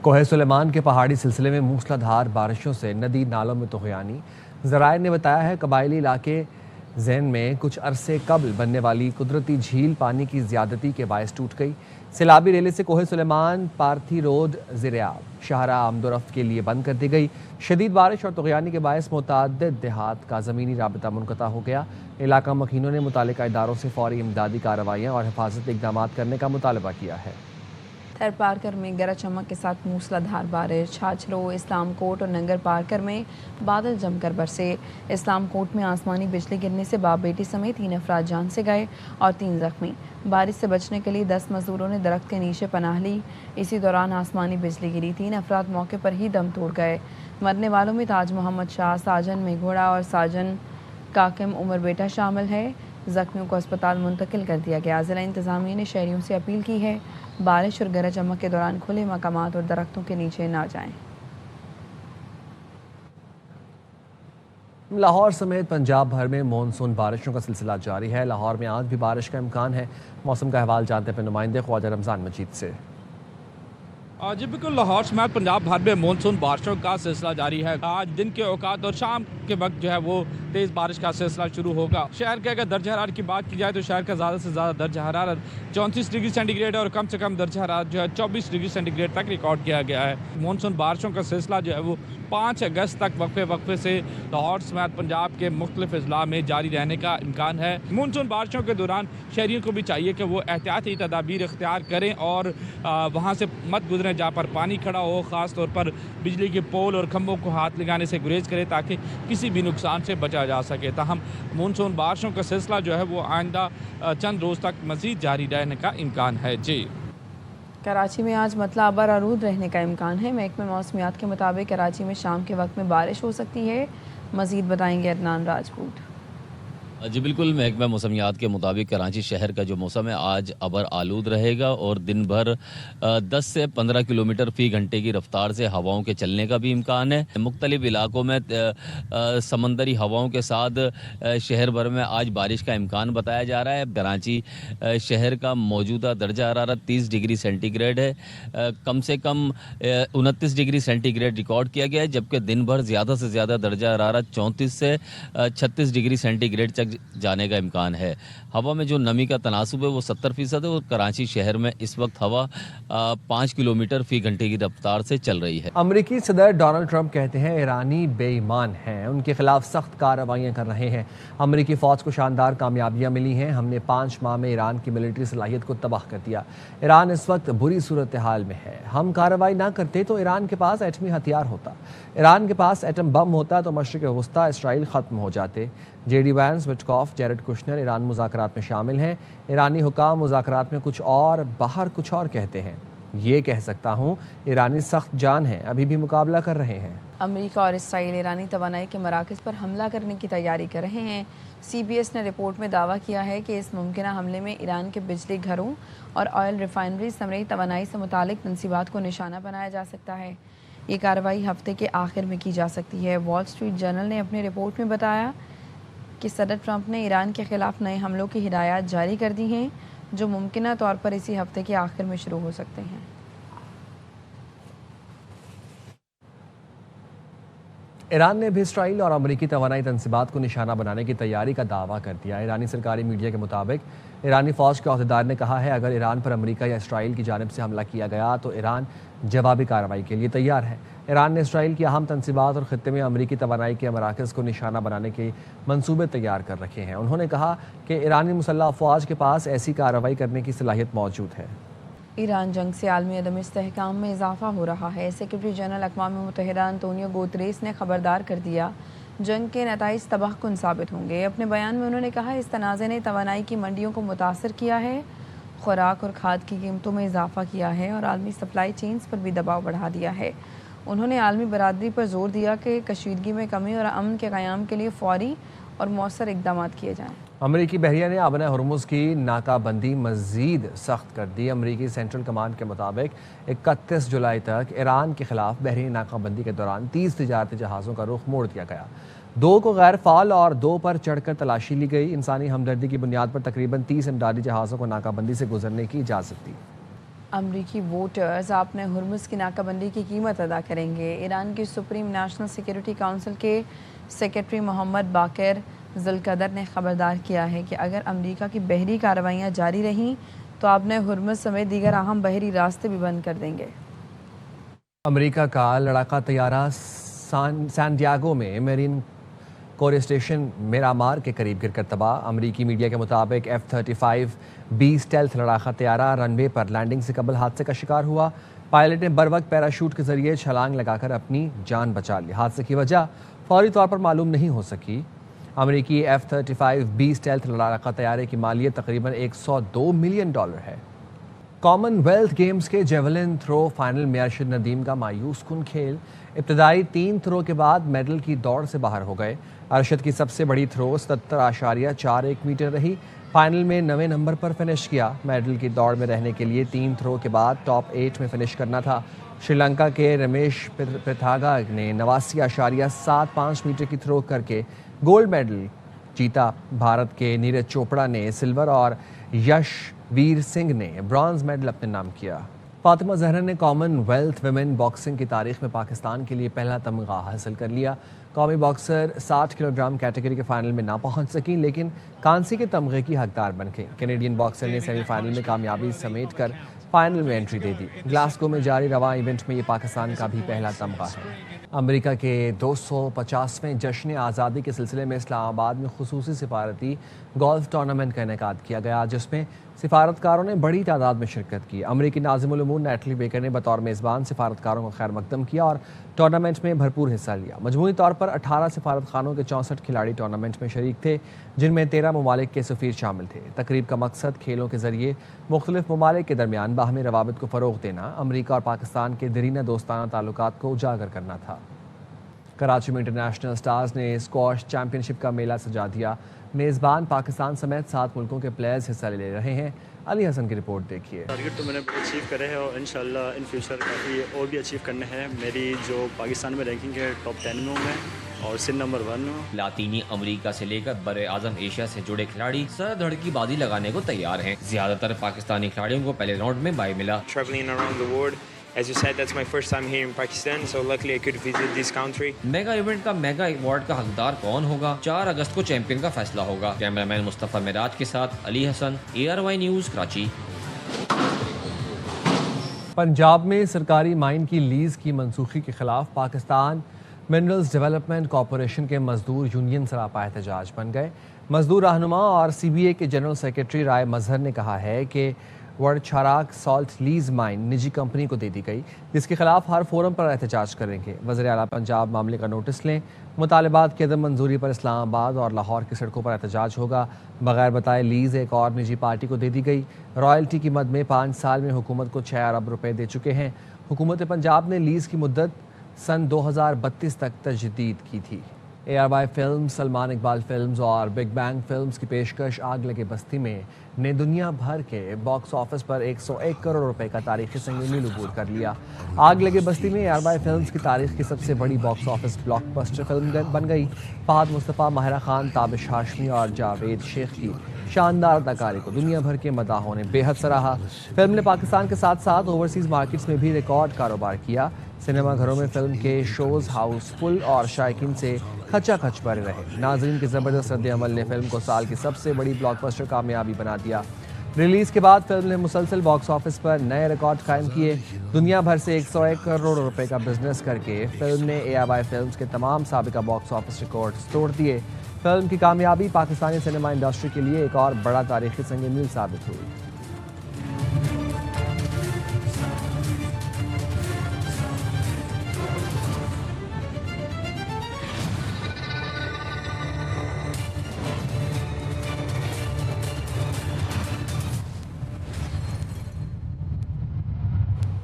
कोहे सुलेमान के पहाड़ी सिलसिले में मूसलाधार बारिशों से नदी नालों में तुग़यानी। ज़राए ने बताया है कबायली इलाके जैन में कुछ अरसे कबल बनने वाली कुदरती झील पानी की ज़्यादती के बायस टूट गई। सैलाबी रेले से कोहे सुलेमान पार्थी रोड ज़िराब शाहरा आमदोरफ्त के लिए बंद कर दी गई। शदीद बारिश और तुग़यानी के बायस मुतअद्दिद देहात का ज़मीनी राबिता मुनक़ता हो गया। इलाका मकीनों ने मुतालिका इदारों से फ़ौरी इमदादी कार्रवाइयाँ और हिफाजती इक़दामात करने का मुतालबा किया है। थर पारकर में गरज चमक के साथ मूसलाधार बारिश। छाछरो, इस्लाम कोट और नंगर पारकर में बादल जमकर बरसे। इस्लाम कोट में आसमानी बिजली गिरने से बाप बेटी समेत 3 अफराद जान से गए और 3 जख्मी। बारिश से बचने के लिए 10 मजदूरों ने दरख्त के नीचे पनाह ली। इसी दौरान आसमानी बिजली गिरी। 3 अफराद मौके पर ही दम तोड़ गए। मरने वालों में ताज मोहम्मद शाह, साजन मेघोड़ा और साजन काकिम उमर बेटा शामिल है। जख्मियों को अस्पताल मुंतकिल कर दिया गया। ज़िला इंतज़ामिया ने शहरियों से अपील की है बारिश और गरज चमक के दौरान खुले मकामात और दरख्तों के नीचे ना जाएं। लाहौर समेत पंजाब भर में मानसून बारिशों का सिलसिला जारी है। लाहौर में आज भी बारिश का इम्कान है। मौसम का अहवाल जानते हैं अपने नुमाइंदे ख्वाजा रमज़ान मजीद से। जी बिल्कुल, लाहौर समेत पंजाब भर में मानसून बारिशों का सिलसिला जारी है। आज दिन के औकात और शाम के वक्त जो है वो तेज़ बारिश का सिलसिला शुरू होगा। शहर के अगर दर्जा हरारत की बात की जाए तो शहर का ज़्यादा से ज़्यादा दर्जा हरारत 34 डिग्री सेंटीग्रेड और कम से कम दर्जा हरारत जो है 24 डिग्री सेंटीग्रेड तक रिकॉर्ड किया गया है। मानसून बारिशों का सिलसिला जो है वो 5 अगस्त तक वक्फे से लाहौर समेत पंजाब के मुख्तलिफ अजला में जारी रहने का इम्कान है। मानसून बारिशों के दौरान शहरियों को भी चाहिए कि वो एहतियाती तदाबीर इख्तियार करें और वहाँ से मत गुजरें जहाँ पर पानी खड़ा हो। ख़ास तौर पर बिजली के पोल और खंभों को हाथ लगाने से गुरेज करें ताकि किसी भी नुकसान से बचा जा सके। ताहम मानसून बारिशों का सिलसिला जो है वो आइंदा चंद रोज़ तक मज़ीद जारी रहने का इम्कान है। जी, कराची में आज मतला अबर आरूद रहने का इम्कान है। महकमे मौसमियात के मुताबिक कराची में शाम के वक्त में बारिश हो सकती है। मज़ीद बताएंगे अदनान राजपूत। जी बिल्कुल, महकमा मौसमियात के मुताबिक कराची शहर का जो मौसम है आज अबर आलूद रहेगा और दिन भर 10 से 15 किलोमीटर फ़ी घंटे की रफ्तार से हवाओं के चलने का भी इम्कान है। मुख्तलिफ इलाकों में समंदरी हवाओं के साथ शहर भर में आज बारिश का इम्कान बताया जा रहा है। कराची शहर का मौजूदा दर्जा हरारत 30 डिग्री सेंटीग्रेड है। कम से कम 29 डिग्री सेंटीग्रेड रिकॉर्ड किया गया है, जबकि दिन भर ज़्यादा से ज़्यादा दर्जा हरारत 34 से 36 डिग्री सेंटीग्रेड तक जाने का इम्कान है। हवा में जो नमी का तनासुब है वो 70% है और कराची शहर में इस वक्त हवा 5 किलोमीटर फ़ी घंटे की रफ्तार से चल रही है। अमरीकी सदर डोनाल्ड ट्रंप कहते हैं ईरानी बेईमान हैं, उनके खिलाफ सख्त कार्रवाइयाँ कर रहे हैं। अमरीकी फ़ौज को शानदार कामयाबियाँ मिली हैं। हमने 5 माह में ईरान की मिलिट्री सलाहियत को तबाह कर दिया। ईरान इस वक्त बुरी सूरत हाल में है। हम कार्रवाई ना करते तो ईरान के पास एटमी हथियार होता, ईरान के पास एटम बम होता तो मशरिक़ वस्ता इसराइल ख़त्म हो जाते। JD Vance, Witkoff, Jared Kushner Iran मुज़ाकरात में शामिल हैं। ईरानी हुकाम मुज़ाकरात में कुछ और बाहर कुछ और कहते हैं। ये कह सकता हूँ ईरानी सख्त जान है, अभी भी मुकाबला कर रहे हैं। अमेरिका और इसराइल ईरानी तवानाई के मराकज़ पर हमला करने की तैयारी कर रहे हैं। CBS ने रिपोर्ट में दावा किया है कि इस मुमकिन हमले में ईरान के बिजली घरों और ऑयल रिफाइनरी समेत तवानाई से मुतालिक तंसीबात को निशाना बनाया जा सकता है। ये कार्रवाई हफ्ते के आखिर में की जा सकती है। वॉल स्ट्रीट जर्नल ने अपनी रिपोर्ट में बताया कि सदर ट्रंप ने ईरान के खिलाफ नए हमलों की हिदायत जारी कर दी हैं, जो मुमकिन तौर पर इसी हफ्ते के आखिर में शुरू हो सकते हैं। ईरान ने भी इसराइल और अमरीकी तवानाई तंसीबात को निशाना बनाने की तैयारी का दावा कर दिया। ईरानी सरकारी मीडिया के मुताबिक ईरानी फ़ौज के अहदेदार ने कहा है अगर ईरान पर अमरीका या इसराइल की जानिब से हमला किया गया तो ईरान जवाबी कार्रवाई के लिए तैयार है। ईरान ने इसराइल की अहम तंसीबात और ख़ित्ते में अमरीकी तवानाई के मराकज़ को निशाना बनाने के मंसूबे तैयार कर रखे हैं। उन्होंने कहा कि ईरानी मुसल्लह अफ़वाज के पास ऐसी कार्रवाई करने की सलाहियत मौजूद है। ईरान जंग से आलमी अदम इस्तेहकाम में इजाफा हो रहा है। सेक्रेटरी जनरल अक़वाम मुत्तहिदा अंतोनियो गुतरेस ने खबरदार कर दिया जंग के नताइज तबाहकुन साबित होंगे। अपने बयान में उन्होंने कहा इस तनाज़े ने तवानाई की मंडियों को मुतासर किया है, खुराक और खाद की कीमतों में इजाफा किया है और आलमी सप्लाई चेन्स पर भी दबाव बढ़ा दिया है। उन्होंने आलमी बरादरी पर जोर दिया कि कशीदगी में कमी और अमन के क़याम के लिए फ़ौरी और मौसर इक़दामात किए जाएँ। अमरीकी बहरिया ने आबना हुर्मुज़ की नाकाबंदी मज़ीद सख्त कर दी। अमरीकी सेंट्रल कमांड के मुताबिक 31 जुलाई तक ईरान के खिलाफ बहरीनी नाकाबंदी के दौरान 30 तिजारती जहाज़ों का रुख मोड़ दिया गया। 2 को गैर फाल और 2 पर चढ़कर तलाशी ली गई। इंसानी हमदर्दी की बुनियाद पर तकरीबन 30 इमदादी जहाज़ों को नाकाबंदी से गुजरने की इजाज़त दी। अमरीकी वोटर्स आपने हुर्मुज़ की नाकाबंदी की कीमत अदा करेंगे। ईरान की सुप्रीम नेशनल सिक्योरिटी काउंसिल के सेक्रेटरी मोहम्मद बाकर ज़ुल्कदर ने खबरदार किया है कि अगर अमरीका की बहरी कार्रवाइयाँ जारी रहीं तो आपने हुर्मुज़ समेत दीगर अहम बहरी रास्ते भी बंद कर देंगे। अमेरिका का लड़ाका तैयारा सैन डियागो में मेरीन कोर स्टेशन मिरामार के करीब गिरकर तबाह। अमरीकी मीडिया के मुताबिक F-35B स्टेल्थ लड़ाका तैयारा रनवे पर लैंडिंग से कबल हादसे का शिकार हुआ। पायलट ने बर वक्त पैराशूट के जरिए छलांग लगाकर अपनी जान बचा ली। हादसे की वजह फौरी तौर पर मालूम नहीं हो सकी। अमरीकी F-35B स्टेल्थ लड़ाका तैयारे की मालियत तकरीबन $102 मिलियन है। कॉमनवेल्थ गेम्स के जेवलिन थ्रो फाइनल में अरशद नदीम का मायूस कुन खेल। इब्तदाई 3 थ्रो के बाद मेडल की दौड़ से बाहर हो गए। अरशद की सबसे बड़ी थ्रो 77.41 मीटर रही। फाइनल में 9वें नंबर पर फिनिश किया। मेडल की दौड़ में रहने के लिए 3 थ्रो के बाद टॉप 8 में फिनिश करना था। श्रीलंका के रमेश पिथागा ने 89.75 मीटर की थ्रो करके गोल्ड मेडल जीता। भारत के नीरज चोपड़ा ने सिल्वर और यशवीर सिंह ने ब्रॉन्ज मेडल अपने नाम किया। फातिमा जहरा ने कॉमनवेल्थ विमेन बॉक्सिंग की तारीख में पाकिस्तान के लिए पहला तमगा हासिल कर लिया। कौमी बॉक्सर 60 किलोग्राम कैटेगरी के फाइनल में ना पहुंच सकी, लेकिन कांसी के तमगे की हकदार बन गई। कैनेडियन बॉक्सर ने सेमीफाइनल में कामयाबी समेट कर फाइनल में एंट्री दे दी। ग्लासगो में जारी रवा इवेंट में ये पाकिस्तान का भी पहला तमगा है। अमेरिका के 250वें जश्न आज़ादी के सिलसिले में इस्लामाबाद में खुसूसी सिफारती गोल्फ टूर्नामेंट का इनेकाद किया गया, जिसमें सिफारतकारों ने बड़ी तादाद में शिरकत की। अमरीकी नाज़िमुल उमूर नैटली बेकर ने बतौर मेज़बान सिफारतकारों को खैर मकदम किया और टूर्नामेंट में भरपूर हिस्सा लिया। मजमूई तौर पर 18 सिफारतखानों के 64 खिलाड़ी टूर्नामेंट में शरीक थे, जिनमें 13 ममालिक के सफ़ीर शामिल थे। तकरीब का मकसद खेलों के जरिए मुख्तलिफ ममालिक के दरमियान बाहमी रवाबित को फ़रोग़ देना, अमरीका और पाकिस्तान के दरीना दोस्ताना ताल्लुकात को उजागर करना था। कराची में इंटरनेशनल स्टार्स ने स्क्वॉश चैंपियनशिप का मेला सजा दिया। मेज़बान पाकिस्तान समेत 7 मुल्कों के प्लेयर्स हिस्सा ले रहे हैं। अली हसन की रिपोर्ट देखिए। टारगेट तो मैंने अचीव करे हैं और इंशाल्लाह इन फ्यूचर काफ़ी और भी अचीव करने हैं। मेरी जो पाकिस्तान में रैंकिंग है टॉप 10 में हूँ मैं और सिंध नंबर 1 में हूँ। लातीनी अमेरिका से लेकर बड़े आजम एशिया से जुड़े खिलाड़ी सर धड़ की बाजी लगाने को तैयार हैं। ज्यादातर पाकिस्तानी खिलाड़ियों को पहले राउंड में बाय मिला। Traveling around the world. As you said, that's my first time here in Pakistan, so luckily I could visit this country. Mega event का मेगा अवार्ड का हकदार कौन होगा? 4 अगस्त को चैंपियन का फैसला होगा। कैमरामैन मुस्तफ़ा मिराज के साथ अली हसन, ARY न्यूज़ कराची। पंजाब में सरकारी माइन की लीज की मनसूखी के खिलाफ पाकिस्तान मिनरल्स डेवलपमेंट कॉरपोरेशन के मजदूर यूनियन सरापा एहतजाज बन गए। मजदूर रहनुमा और CBA के जनरल सेक्रेटरी राय मजहर ने कहा है कि वर्डछाराक सॉल्ट लीज माइन निजी कंपनी को दे दी गई, जिसके खिलाफ हर फोरम पर एहतजाज करेंगे। वज़ीर आला पंजाब मामले का नोटिस लें। मुतालबात की अदम मंजूरी पर इस्लामाबाद और लाहौर की सड़कों पर एहतजाज होगा। बगैर बताए लीज एक और निजी पार्टी को दे दी गई। रॉयल्टी की मद में 5 साल में हुकूमत को 6 अरब रुपए दे चुके हैं। हुकूमत पंजाब ने लीज की मुद्दत सन 2032 तक तजदीद की थी। ARY film, Salman Iqbal films और बिग बैंग फिल्म्स की पेशकश आग लगे बस्ती में ने दुनिया भर के बॉक्स ऑफिस पर 101 करोड़ रुपए का तारीखी संग मील अबूर कर लिया। आग लगे बस्ती में ARY फिल्म्स की तारीख की सबसे बड़ी बॉक्स ऑफिस ब्लॉकबस्टर फिल्म बन गई। फहद मुस्तफ़ा, माहिरा खान, ताबिश हाशमी और जावेद शेख की शानदार अदाकारी को दुनिया भर के मदाहों ने बेहद सराहा। फिल्म ने पाकिस्तान के साथ साथ ओवरसीज़ मार्केट्स में भी रिकॉर्ड कारोबार किया। सिनेमा घरों में फिल्म के शोज़ हाउसफुल और शायकीन से खचा खच भरे रहे। नाज़रीन के ज़बरदस्त रद्द-ए-अमल ने फिल्म को साल की सबसे बड़ी ब्लॉकबस्टर कामयाबी बना दिया। रिलीज़ के बाद फिल्म ने मुसलसल बॉक्स ऑफिस पर नए रिकॉर्ड कायम किए। दुनिया भर से 101 करोड़ रुपए का बिजनेस करके फिल्म ने ARY फिल्म्स के तमाम साबिका बॉक्स ऑफिस रिकॉर्ड्स तोड़ दिए। फिल्म की कामयाबी पाकिस्तानी सिनेमा इंडस्ट्री के लिए एक और बड़ा तारीखी संग मील साबित हुई।